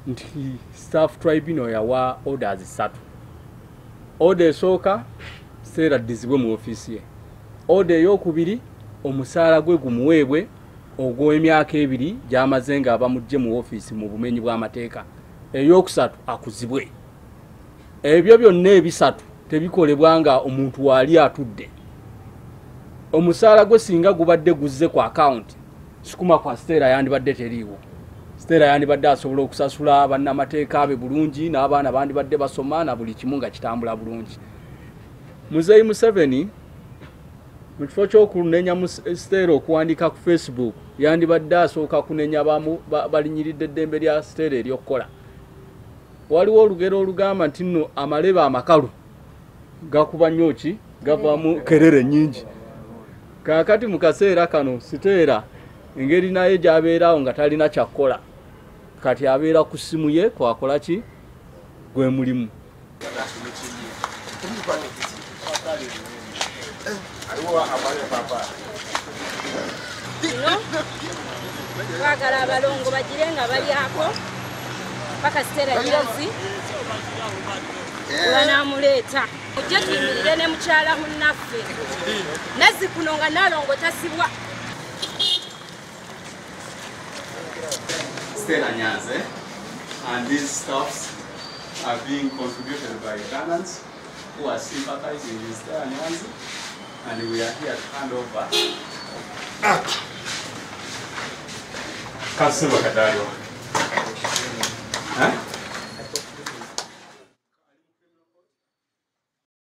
nti staff tribunal yawa orders 3. Order esooka Stella addizibwe mu office ye. Order ey'okubiri omusaala gwe gumuweebwe ogw'emyaka 2 gy'amaze nga abamujje mu office mu bumenyi bw'amateeka. Ey'okusatu akuzibwe. Ebyo byonna ebisatu tebikolebwa nga omuntu wali atudde. Omusaala gwe singa gubadde guzze ku account sikuma kwa Stella yandibadde teriiwo. Stella yandibadde asobola okusasula bannamateeka be bulungi n'abaana bandibadde basoma na buli kimu nga kitambula bulungi. Muzeeyi Museveni mu kifo ky'okunenya Stella okuwandika ku Facebook yandibadde asooka kunenya balinyiridde eddembe lya Stella ery'okukola. Waliwo olugero olugamba nti nno amaleba amakalu gakuba nnyo ki gavaamu kerere nnyingi. Kaakati mu kaseera kano Stella engeri naye gy'abeerawo nga talina kyakkola kati abeera ku ssimu ye kwakola ki gwe mulimu. Twagala abalongo bagire nga balyako paka Stella Nyanzi banamuleeta ojje tuyimirire ne mukyala munnaffe Nazzikuno nga Nalongo tasibwa. Stella Nyanzi, and these stuffs are being contributed by Ghanaians who are sympathizing with Stella Nyanzi, and we are here to hand over. Kasuma Kadayo.